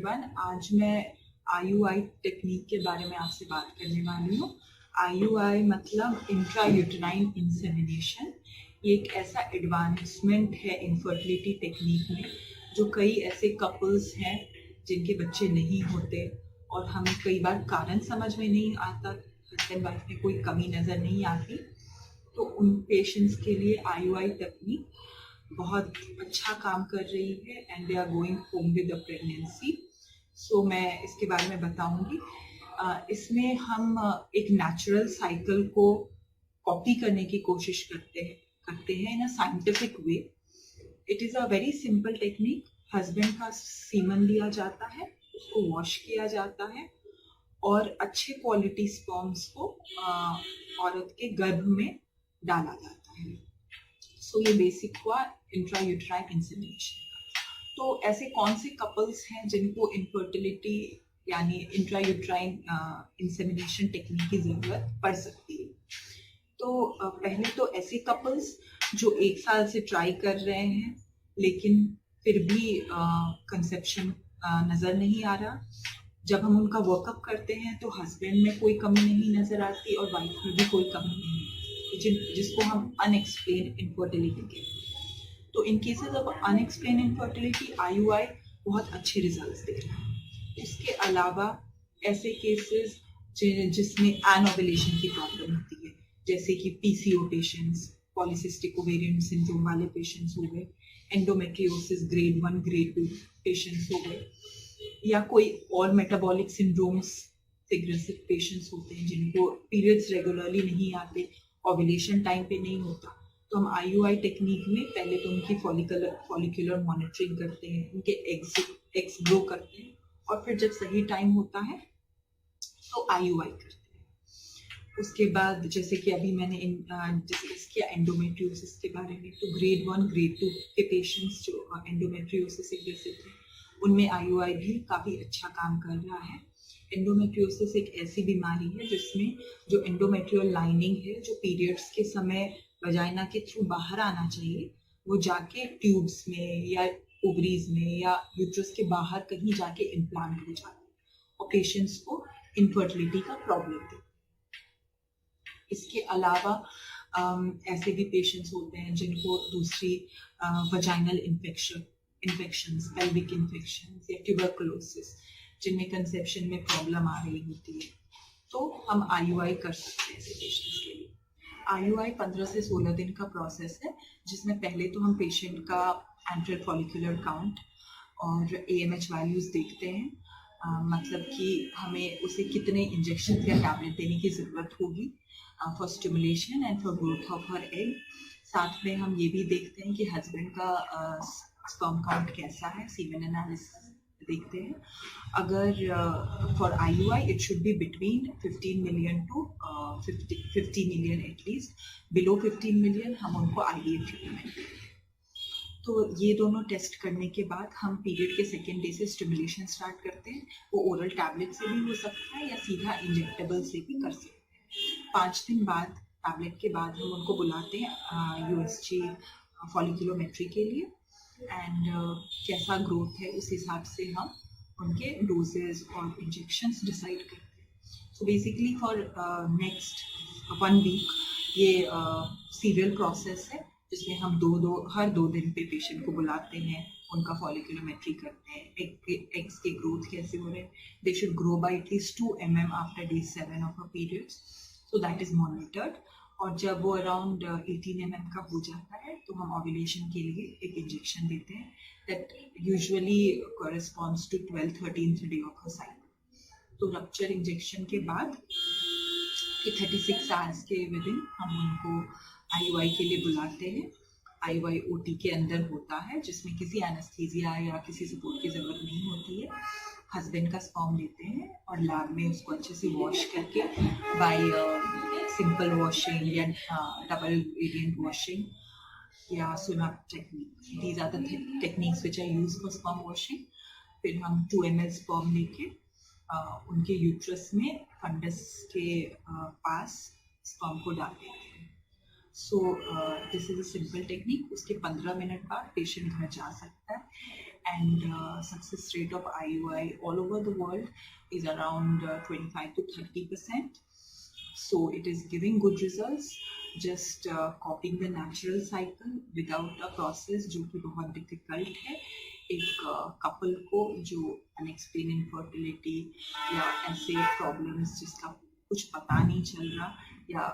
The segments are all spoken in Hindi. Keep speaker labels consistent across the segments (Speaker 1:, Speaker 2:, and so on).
Speaker 1: एवरीवन, आज मैं आईयूआई टेक्निक के बारे में आपसे बात करने वाली हूँ। आईयूआई मतलब इंट्रा यूटेराइन इंसेमिनेशन। ये एक ऐसा एडवांसमेंट है इनफर्टिलिटी टेक्निक में, जो कई ऐसे कपल्स हैं जिनके बच्चे नहीं होते और हमें कई बार कारण समझ में नहीं आता, हस्बैंड वाइफ में कोई कमी नज़र नहीं आती, तो उन पेशेंट्स के लिए आईयूआई टेक्निक बहुत अच्छा काम कर रही है and they are going home with the pregnancy. So मैं इसके बारे में बताऊंगी। इसमें हम एक नेचुरल साइकिल को कॉपी करने की कोशिश करते हैं in a scientific way. It is a very simple technique. Husband का सीमन लिया जाता है, उसको वॉश किया जाता है और अच्छे क्वालिटी स्पर्म्स को औरत के गर्भ में डाला जाता है। सो ये बेसिक हुआ इंट्रा यूटेराइन इंसेमिनेशन। तो ऐसे कौन से कपल्स हैं जिनको इनफर्टिलिटी यानी इंट्रा यूटेराइन इंसेमिनेशन टेक्निक की जरूरत पड़ सकती है? तो पहले तो ऐसे कपल्स जो 1 साल से ट्राई कर रहे हैं लेकिन फिर भी कंसेप्शन नजर नहीं आ रहा। जब हम उनका वर्कअप करते हैं तो हस्बैंड में कोई कमी नहीं नजर आती और वाइफ में भी कोई कमी नहीं है, जिसको हम अनएक्सप्लेन इनफर्टिलिटी कहते हैं। तो in cases of unexplained infertility IUI बहुत अच्छे रिजल्ट्स दे रहा है। इसके अलावा ऐसे केसेस जिसमें एनोवुलेशन की प्रॉब्लम होती है, जैसे कि PCO patients, polycystic ovarian syndrome वाले पेशेंट्स हो गए, एंडोमेट्रियोसिस ग्रेड 1 ग्रेड 2 पेशेंट्स हो गए, या कोई और मेटाबॉलिक सिंड्रोम्स से ग्रसित पेशेंट्स होते हैं जिनको पीरियड्स रेगुलरली नहीं आते, ओव्यूलेशन टाइम पे नहीं होता, तो हम आईयूआई टेक्निक में पहले तो उनकी फॉलिकुलर मॉनिटरिंग करते हैं, उनके एग्स ग्रो करते हैं और फिर जब सही टाइम होता है तो आईयूआई करते हैं। उसके बाद जैसे कि अभी मैंने डिस्कस किया एंडोमेट्रियोसिस के बारे में, तो ग्रेड 1 ग्रेड 2 के पेशेंट्स जो एंडोमेट्रियोसिस से ग्रसित हैं उनमें आईयूआई भी काफ़ी अच्छा काम कर रहा है। एंडोमेट्रियोसिस एक ऐसी बीमारी है जिसमें जो एंडोमेट्रियल लाइनिंग है, जो पीरियड्स के समय वजाइना के थ्रू बाहर आना चाहिए, वो जाके ट्यूब्स में या ओवरीज में या यूट्रस के बाहर कहीं जाके इम्प्लांट हो जाता है और पेशेंट्स को इनफर्टिलिटी का प्रॉब्लम है। इसके अलावा ऐसे भी पेशेंट्स होते हैं जिनको दूसरी वजाइनल इन्फेक्शंस, पेल्विक इन्फेक्शंस या ट्यूबरकुलोसिस, जिनमें कंसेप्शन में प्रॉब्लम आ रही होती है, तो हम आईयूआई कर सकते हैं ऐसे पेशेंट्स के लिए। आईयूआई 15 से 16 दिन का प्रोसेस है, जिसमें पहले तो हम पेशेंट का एंट्रल फॉलिकुलर काउंट और एएमएच वैल्यूज देखते हैं, मतलब कि हमें उसे कितने इंजेक्शन या टैबलेट देने की ज़रूरत होगी for stimulation and for growth of her egg. साथ में हम ये भी देखते हैं कि हस्बैंड का स्पर्म काउंट कैसा है, सीमेन एनालिसिस देखते हैं। अगर for IUI it should be between 15 million to 50 million at least. Below 15 million हम उनको आईवीएफ रिकमेंड करते हैं। तो ये दोनों टेस्ट करने के बाद हम पीरियड के सेकेंड डे से स्टिमुलेशन स्टार्ट करते हैं। वो ओरल टैबलेट से भी हो सकता है या सीधा इंजेक्टेबल से भी कर सकते हैं। 5 दिन बाद टैबलेट के बाद हम उनको बुलाते हैं यूएसजी फॉलिकुलोमेट्री के लिए एंड कैसा ग्रोथ है उस हिसाब से हम उनके डोजेज और इंजेक्शंस डिसाइड करते हैं। So basically for next 1 week ये सीरियल प्रोसेस है, जिसमें हम हर 2 दिन पे पेशेंट को बुलाते हैं, उनका फॉलिकुलोमेट्री करते हैं, एग्स के ग्रोथ कैसे हो रहे हैं। They should grow by at least 2 mm after day 7 of a periods, so that is monitored. और जब वो अराउंड 18 mm का हो जाता है तो हम ओव्यूलेशन के लिए एक इंजेक्शन देते हैं that usually corresponds to 12-13th day of a cycle. तो रप्चर इंजेक्शन के बाद 36 आवर्स के विदिन हम उनको आईयूआई के लिए बुलाते हैं। आईयूआई ओटी के अंदर होता है, जिसमें किसी एनेस्थीसिया या किसी सपोर्ट की जरूरत नहीं होती है। हस्बैंड का स्पर्म लेते हैं और लैब में उसको अच्छे से वॉश करके बाय सिंपल वॉशिंग या डबल वेरिएंट वॉशिंग या swim up technique, these are the techniques which are used for sperm washing. फिर हम 2 ml स्पर्म लेके उनके यूट्रस में फंडस के पास स्पर्म को डाल देते हैं। So this is a simple technique. उसके 15 मिनट बाद पेशेंट घर जा सकता है। and success rate of IUI all over the world is around 25 to 30%. So it is giving good results. Just copying the natural cycle without a process जो कि बहुत difficult है. एक couple को जो unexplained infertility या ऐसे problems जिसका कुछ पता नहीं चल रहा या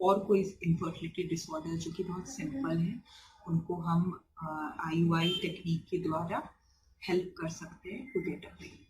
Speaker 1: और कोई infertility disorder जो कि बहुत simple है, उनको हम IUI टेक्निक के द्वारा हेल्प कर सकते हैं टू गेट अ बेबी.